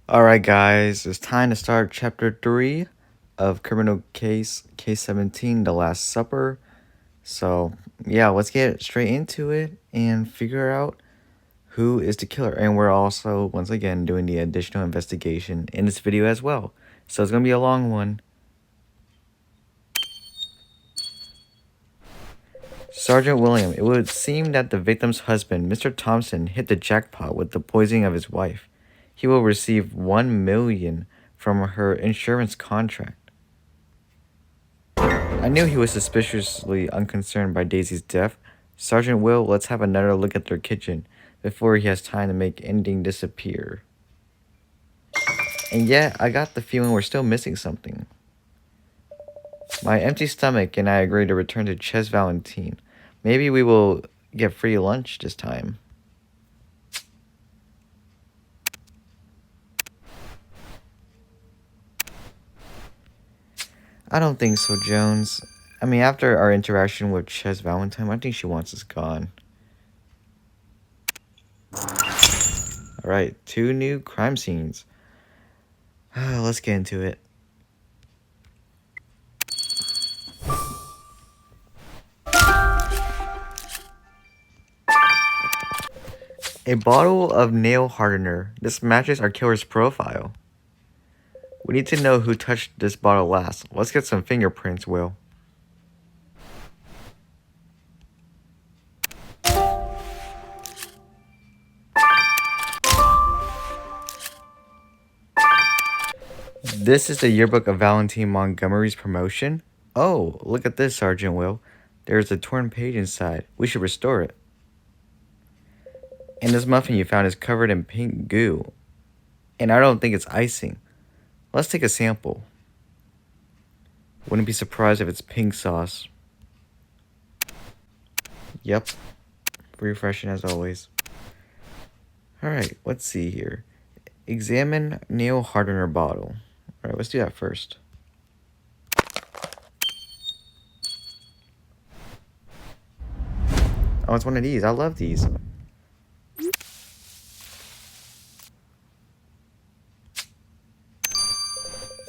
Alright, guys, it's time to start chapter 3 of Criminal Case K17 The Last Supper. So, yeah, let's get straight into it and figure out who is the killer. And we're also, once again, doing the additional investigation in this video as well. So, it's gonna be a long one. Sergeant William, it would seem that the victim's husband, Mr. Thompson, hit the jackpot with the poisoning of his wife. He will receive $1 million from her insurance contract. I knew he was suspiciously unconcerned by Daisy's death. Sergeant Will, let's have another look at their kitchen before he has time to make anything disappear. And yet, I got the feeling we're still missing something. My empty stomach and I agree to return to Ches Valentine. Maybe we will get free lunch this time. I don't think so, Jones. I mean, after our interaction with Ches Valentine, I think she wants us gone. Alright, 2 new crime scenes. Let's get into it. A bottle of nail hardener. This matches our killer's profile. We need to know who touched this bottle last. Let's get some fingerprints, Will. This is the yearbook of Valentine Montgomery's promotion. Oh, look at this, Sergeant Will. There's a torn page inside. We should restore it. And this muffin you found is covered in pink goo. And I don't think it's icing. Let's take a sample. Wouldn't be surprised if it's pink sauce. Yep. Refreshing as always. Alright, let's see here. Examine nail hardener bottle. Alright, let's do that first. Oh, it's one of these. I love these.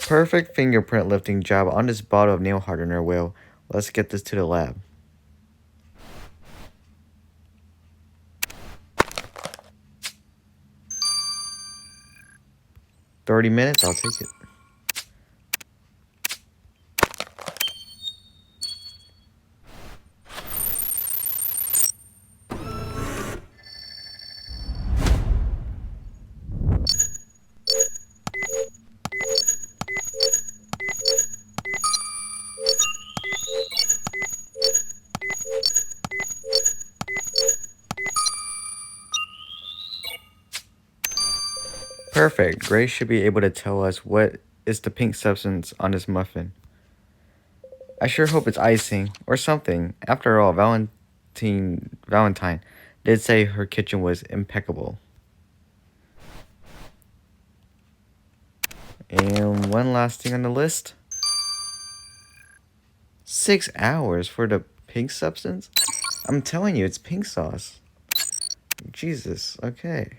Perfect fingerprint lifting job on this bottle of nail hardener, Will. Let's get this to the lab. $30, I'll take it. Perfect. Grace should be able to tell us what is the pink substance on this muffin. I sure hope it's icing or something. After all, Valentine did say her kitchen was impeccable. And one last thing on the list. 6 hours for the pink substance? I'm telling you, it's pink sauce. Jesus, okay.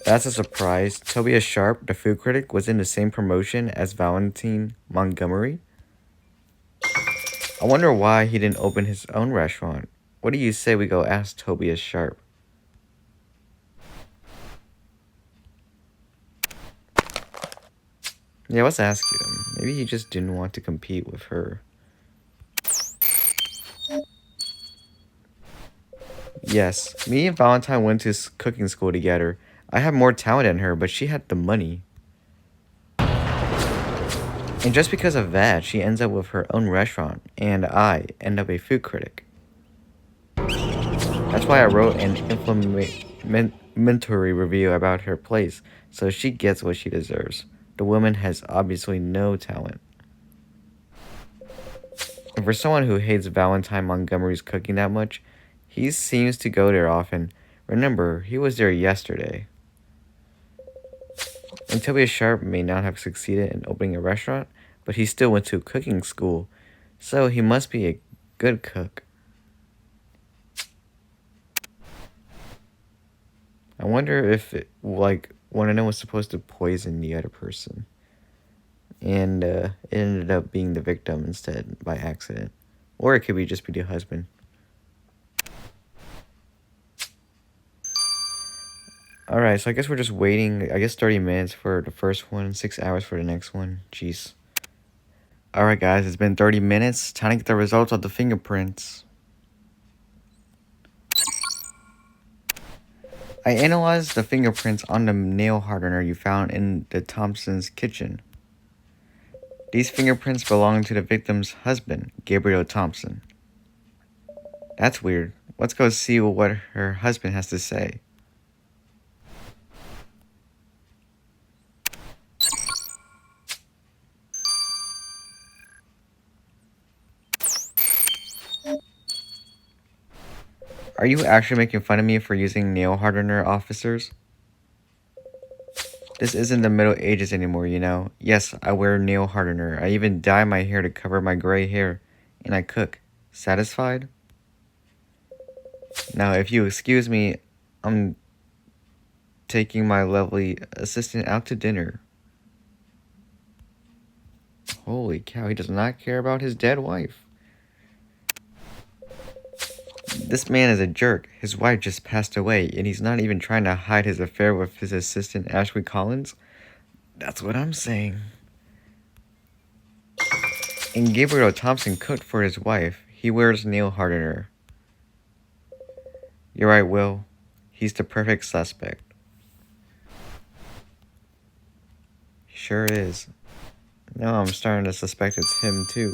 That's a surprise. Tobias Sharp, the food critic, was in the same promotion as Valentine Montgomery. I wonder why he didn't open his own restaurant. What do you say we go ask Tobias Sharp? Yeah, let's ask him. Maybe he just didn't want to compete with her. Yes, me and Valentine went to cooking school together. I have more talent than her, but she had the money. And just because of that, she ends up with her own restaurant, and I end up a food critic. That's why I wrote an inflammatory review about her place, so she gets what she deserves. The woman has obviously no talent. And for someone who hates Valentine Montgomery's cooking that much, he seems to go there often. Remember, he was there yesterday. And Tobias Sharp may not have succeeded in opening a restaurant, but he still went to cooking school, so he must be a good cook. I wonder if, one of them was supposed to poison the other person, and it ended up being the victim instead by accident. Or it could just be the husband. Alright, so I guess we're just waiting, 30 minutes for the first one, 6 hours for the next one. Jeez. Alright guys, it's been 30 minutes. Time to get the results of the fingerprints. I analyzed the fingerprints on the nail hardener you found in the Thompson's kitchen. These fingerprints belong to the victim's husband, Gabriel Thompson. That's weird. Let's go see what her husband has to say. Are you actually making fun of me for using nail hardener, officers? This isn't the Middle Ages anymore, you know. Yes, I wear nail hardener. I even dye my hair to cover my gray hair. And I cook. Satisfied? Now, if you excuse me, I'm taking my lovely assistant out to dinner. Holy cow, he does not care about his dead wife. This man is a jerk. His wife just passed away, and he's not even trying to hide his affair with his assistant, Ashley Collins. That's what I'm saying. And Gabriel Thompson cooked for his wife. He wears nail hardener. You're right, Will. He's the perfect suspect. He sure is. Now I'm starting to suspect it's him, too.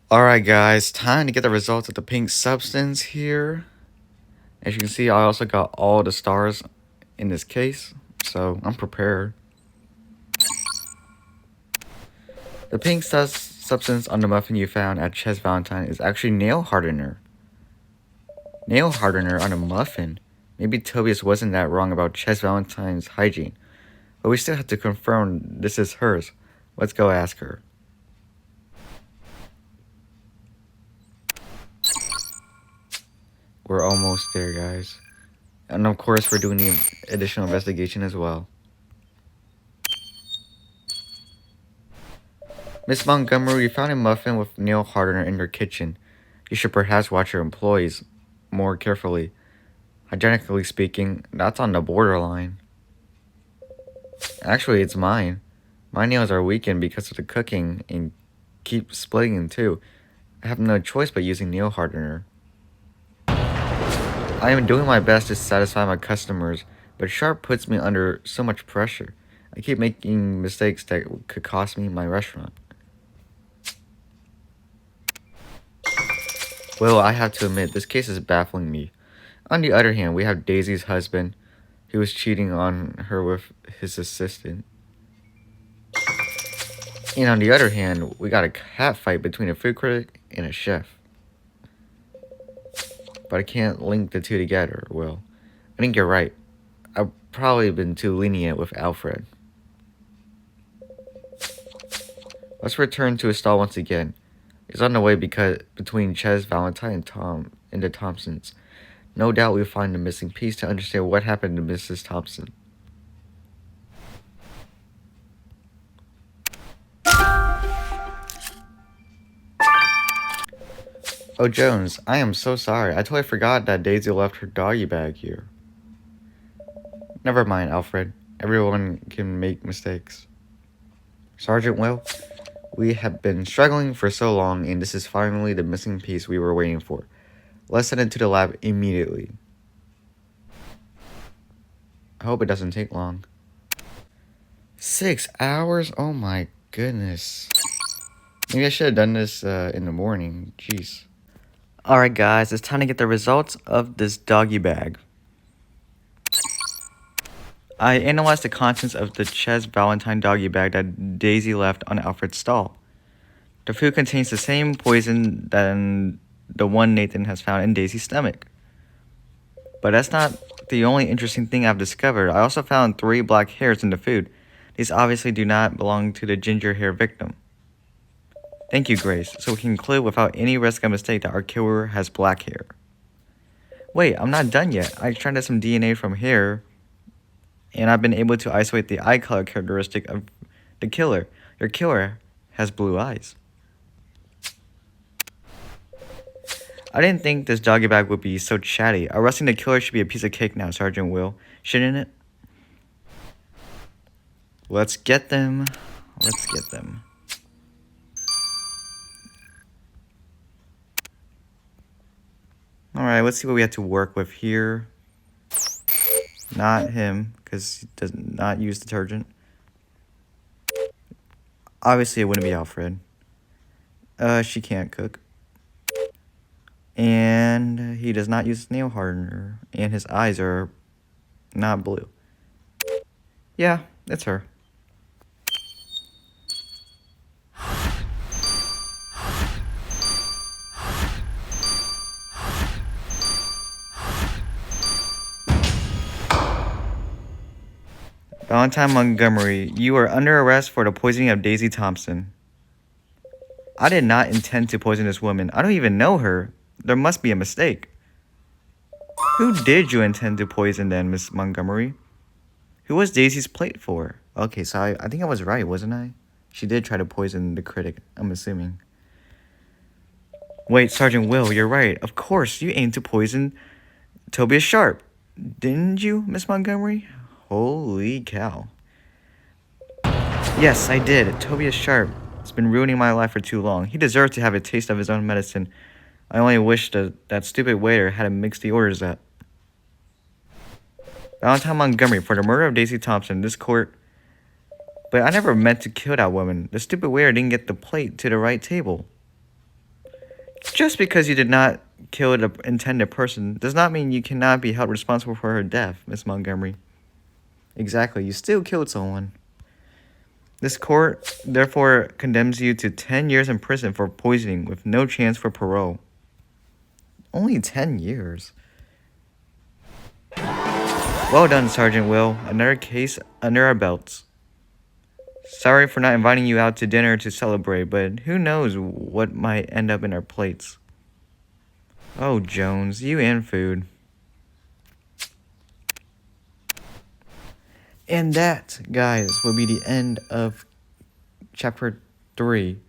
Alright guys, time to get the results of the pink substance here. As you can see, I also got all the stars in this case, so I'm prepared. The pink substance on the muffin you found at Ches Valentine is actually nail hardener. Nail hardener on a muffin? Maybe Tobias wasn't that wrong about Ches Valentine's hygiene, but we still have to confirm this is hers. Let's go ask her. We're almost there, guys. And of course, we're doing the additional investigation as well. Miss Montgomery, you found a muffin with nail hardener in your kitchen. You should perhaps watch your employees more carefully. Hygienically speaking, that's on the borderline. Actually, it's mine. My nails are weakened because of the cooking and keep splitting too. I have no choice but using nail hardener. I am doing my best to satisfy my customers, but Sharp puts me under so much pressure. I keep making mistakes that could cost me my restaurant. Well, I have to admit, this case is baffling me. On the other hand, we have Daisy's husband. He was cheating on her with his assistant. And on the other hand, we got a cat fight between a food critic and a chef. But I can't link the two together, Will. I think you're right. I've probably been too lenient with Alfred. Let's return to his stall once again. He's on the way between Ches Valentine and the Thompsons. No doubt we'll find the missing piece to understand what happened to Mrs. Thompson. Oh, Jones, I am so sorry. I totally forgot that Daisy left her doggy bag here. Never mind, Alfred. Everyone can make mistakes. Sergeant Will, we have been struggling for so long, and this is finally the missing piece we were waiting for. Let's send it to the lab immediately. I hope it doesn't take long. 6 hours? Oh my goodness. Maybe I should have done this in the morning. Jeez. Alright guys, it's time to get the results of this doggy bag. I analyzed the contents of the Ches Valentine doggy bag that Daisy left on Alfred's stall. The food contains the same poison than the one Nathan has found in Daisy's stomach. But that's not the only interesting thing I've discovered. I also found 3 black hairs in the food. These obviously do not belong to the ginger hair victim. Thank you, Grace. So we can conclude without any risk of mistake that our killer has black hair. Wait, I'm not done yet. I extracted some DNA from hair, and I've been able to isolate the eye color characteristic of the killer. Your killer has blue eyes. I didn't think this doggy bag would be so chatty. Arresting the killer should be a piece of cake now, Sergeant Will. Shouldn't it? Let's get them. Let's get them. Alright, let's see what we have to work with here. Not him, because he does not use detergent. Obviously, it wouldn't be Alfred. She can't cook. And he does not use nail hardener. And his eyes are not blue. Yeah, it's her. Valentine Montgomery, you are under arrest for the poisoning of Daisy Thompson. I did not intend to poison this woman. I don't even know her. There must be a mistake. Who did you intend to poison then, Miss Montgomery? Who was Daisy's plate for? Okay, so I think I was right, wasn't I? She did try to poison the critic, I'm assuming. Wait, Sergeant Will, you're right. Of course, you aimed to poison Tobias Sharp. Didn't you, Miss Montgomery? Holy cow. Yes, I did. Tobias Sharp has been ruining my life for too long. He deserved to have a taste of his own medicine. I only wish that stupid waiter hadn't mixed the orders up. Valentine Montgomery, for the murder of Daisy Thompson, this court... But I never meant to kill that woman. The stupid waiter didn't get the plate to the right table. Just because you did not kill the intended person does not mean you cannot be held responsible for her death, Miss Montgomery. Exactly, you still killed someone. This court, therefore, condemns you to 10 years in prison for poisoning with no chance for parole. Only 10 years? Well done, Sergeant Will. Another case under our belts. Sorry for not inviting you out to dinner to celebrate, but who knows what might end up in our plates. Oh, Jones, you and food. And that, guys, will be the end of chapter 3.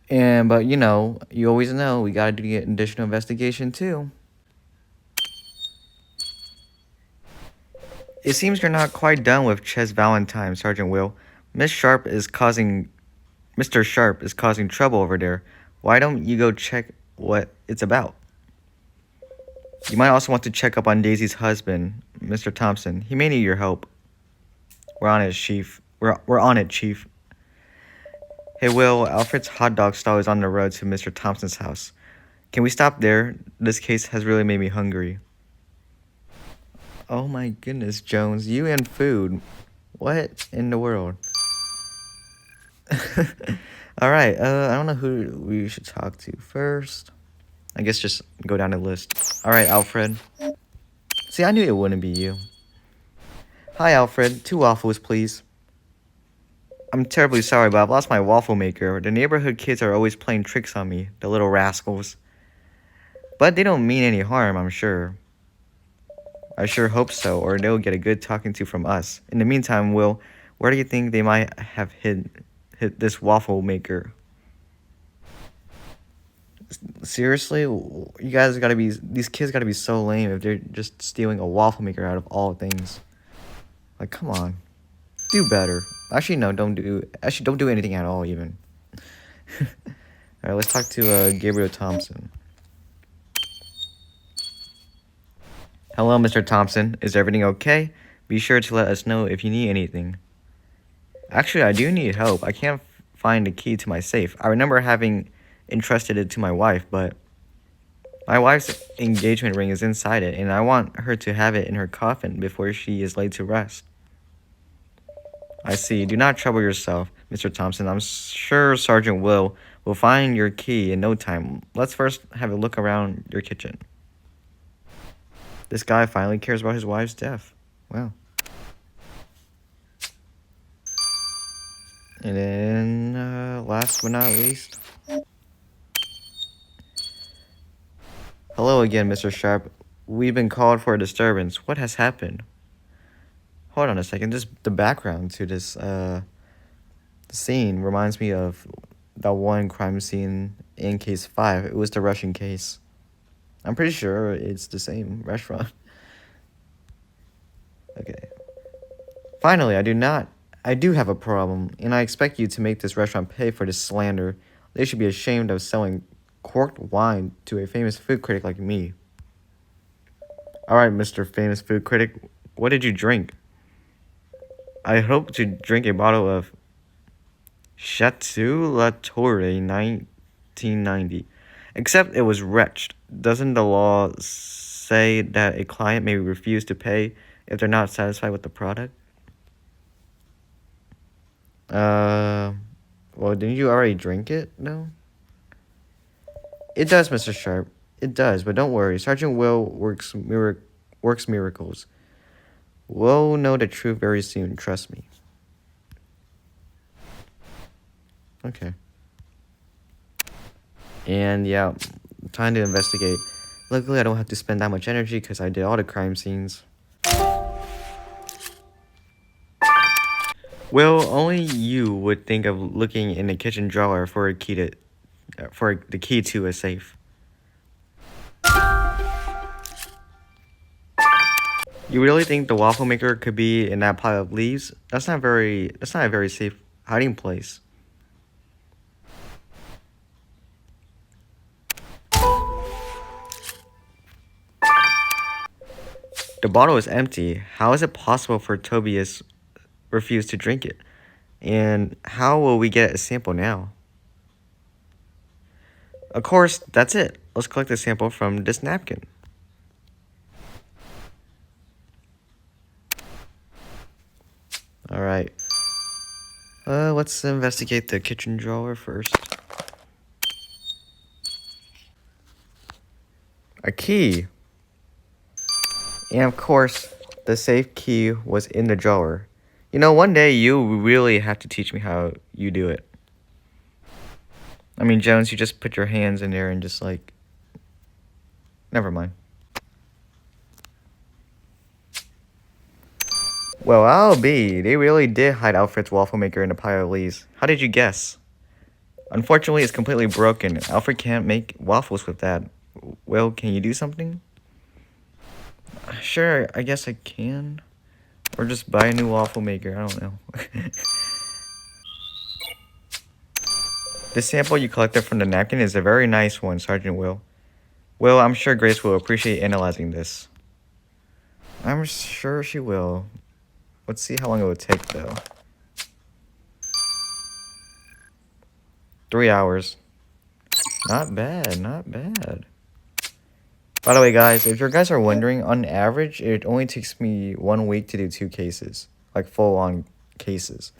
But you know, you always know we gotta do the additional investigation too. It seems you're not quite done with Ches Valentine, Sergeant Will. Mr. Sharp is causing trouble over there. Why don't you go check what it's about? You might also want to check up on Daisy's husband, Mr. Thompson. He may need your help. We're on it, Chief. We're on it, Chief. Hey, Will, Alfred's hot dog stall is on the road to Mr. Thompson's house. Can we stop there? This case has really made me hungry. Oh my goodness, Jones, you and food. What in the world? Alright, I don't know who we should talk to first. I guess just go down the list. Alright, Alfred. See, I knew it wouldn't be you. Hi, Alfred. 2 waffles, please. I'm terribly sorry, but I've lost my waffle maker. The neighborhood kids are always playing tricks on me, the little rascals. But they don't mean any harm, I'm sure. I sure hope so, or they'll get a good talking to from us. In the meantime, Will, where do you think they might have hid this waffle maker? Seriously? You guys gotta be... These kids gotta be so lame if they're just stealing a waffle maker out of all things. Like, come on. Do better. Actually, no, don't do anything at all, even. Alright, let's talk to Gabriel Thompson. Hello, Mr. Thompson. Is everything okay? Be sure to let us know if you need anything. Actually, I do need help. I can't find the key to my safe. I remember having entrusted it to my wife, but my wife's engagement ring is inside it, and I want her to have it in her coffin before she is laid to rest. I see. Do not trouble yourself, Mr. Thompson. I'm sure Sergeant Will find your key in no time. Let's first have a look around your kitchen. This guy finally cares about his wife's death. Wow. And then, last but not least. Hello again, Mr. Sharp. We've been called for a disturbance. What has happened? Hold on a second. The background to this scene reminds me of that one crime scene in case 5. It was the Russian case. I'm pretty sure it's the same restaurant. Okay. Finally, I do have a problem, and I expect you to make this restaurant pay for this slander. They should be ashamed of selling corked wine to a famous food critic like me. Alright, Mr. Famous Food Critic, what did you drink? I hope to drink a bottle of Chateau Latour 1990. Except it was wretched. Doesn't the law say that a client may refuse to pay if they're not satisfied with the product? Well, didn't you already drink it? No? It does, Mr. Sharp. It does, but don't worry. Sergeant Will works miracles. We'll know the truth very soon, trust me. Okay. And yeah, time to investigate. Luckily, I don't have to spend that much energy because I did all the crime scenes. Well, only you would think of looking in the kitchen drawer for the key to a safe. You really think the waffle maker could be in that pile of leaves? That's not a very safe hiding place. The bottle is empty. How is it possible for Tobias refuse to drink it? And how will we get a sample now? Of course, that's it. Let's collect a sample from this napkin. Alright. Let's investigate the kitchen drawer first. A key. And of course, the safe key was in the drawer. You know, one day you really have to teach me how you do it. I mean, Jones, you just put your hands in there and just like... Never mind. Well, I'll be. They really did hide Alfred's waffle maker in a pile of leaves. How did you guess? Unfortunately, it's completely broken. Alfred can't make waffles with that. Well, can you do something? Sure, I guess I can. Or just buy a new waffle maker, I don't know. The sample you collected from the napkin is a very nice one, Sergeant Will. Well, I'm sure Grace will appreciate analyzing this. I'm sure she will. Let's see how long it would take, though. 3 hours. Not bad, not bad. By the way, guys, if you guys are wondering, on average, it only takes me 1 week to do 2 cases. Like, full-on cases.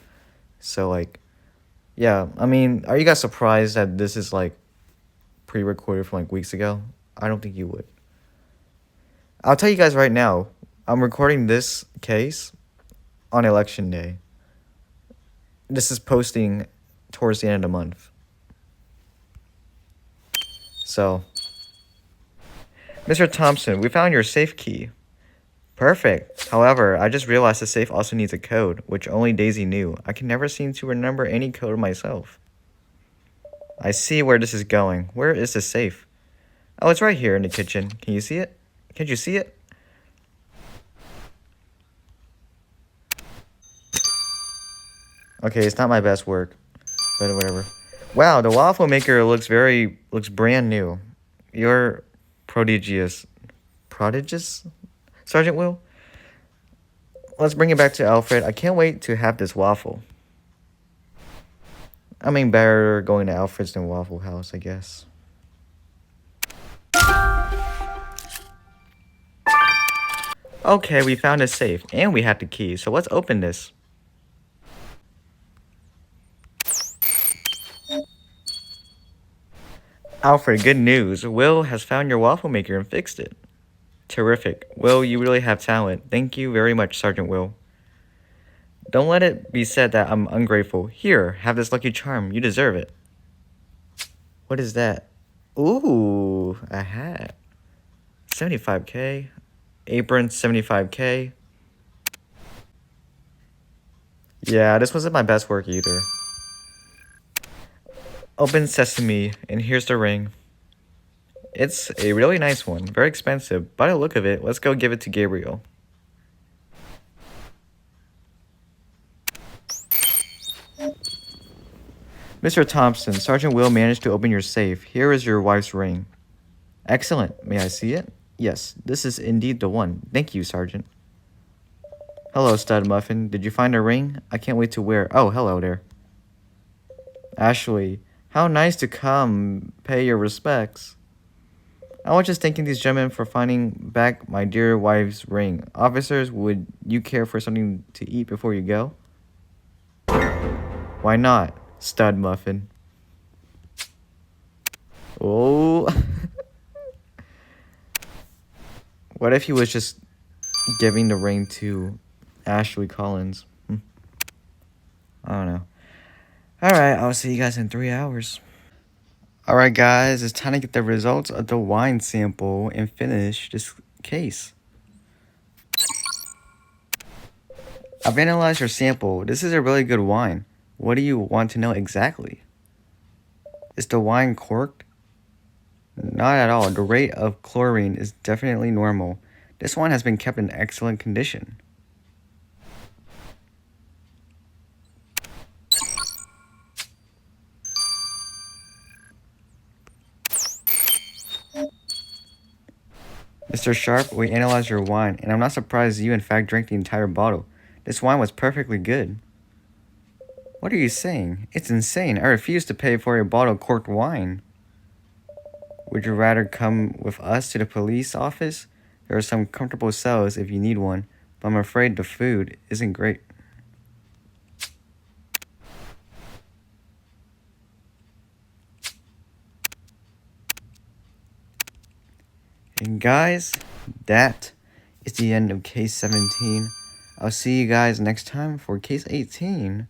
So, like, yeah. I mean, are you guys surprised that this is, like, pre-recorded from, like, weeks ago? I don't think you would. I'll tell you guys right now, I'm recording this case on election day. This is posting towards the end of the month. So, Mr. Thompson, we found your safe key. Perfect. However, I just realized the safe also needs a code, which only Daisy knew. I can never seem to remember any code myself. I see where this is going. Where is the safe? Oh, it's right here in the kitchen. Can you see it? Can't you see it? Okay, it's not my best work, but whatever. Wow, the waffle maker looks brand new. You're prodigious, Sergeant Will? Let's bring it back to Alfred. I can't wait to have this waffle. I mean, better going to Alfred's than Waffle House, I guess. Okay, we found a safe, and we have the key, so let's open this. Alfred, good news. Will has found your waffle maker and fixed it. Terrific. Will, you really have talent. Thank you very much, Sergeant Will. Don't let it be said that I'm ungrateful. Here, have this lucky charm. You deserve it. What is that? Ooh, a hat. 75k. Apron, 75k. Yeah, this wasn't my best work either. Open sesame, and here's the ring. It's a really nice one. Very expensive. By the look of it, let's go give it to Gabriel. Mr. Thompson, Sergeant Will managed to open your safe. Here is your wife's ring. Excellent. May I see it? Yes, this is indeed the one. Thank you, Sergeant. Hello, Stud Muffin. Did you find a ring? I can't wait to wear. Oh, hello there. Ashley, how nice to come pay your respects. I was just thanking these gentlemen for finding back my dear wife's ring. Officers, would you care for something to eat before you go? Why not, Stud Muffin? Oh. What if he was just giving the ring to Ashley Collins? I don't know. Alright, I'll see you guys in 3 hours. Alright guys, it's time to get the results of the wine sample and finish this case. I've analyzed your sample. This is a really good wine. What do you want to know exactly? Is the wine corked? Not at all. The rate of chlorine is definitely normal. This wine has been kept in excellent condition. Mr. Sharp, we analyzed your wine, and I'm not surprised you in fact drank the entire bottle. This wine was perfectly good. What are you saying? It's insane. I refuse to pay for a bottle of corked wine. Would you rather come with us to the police office? There are some comfortable cells if you need one, but I'm afraid the food isn't great. And guys, that is the end of case 17. I'll see you guys next time for case 18.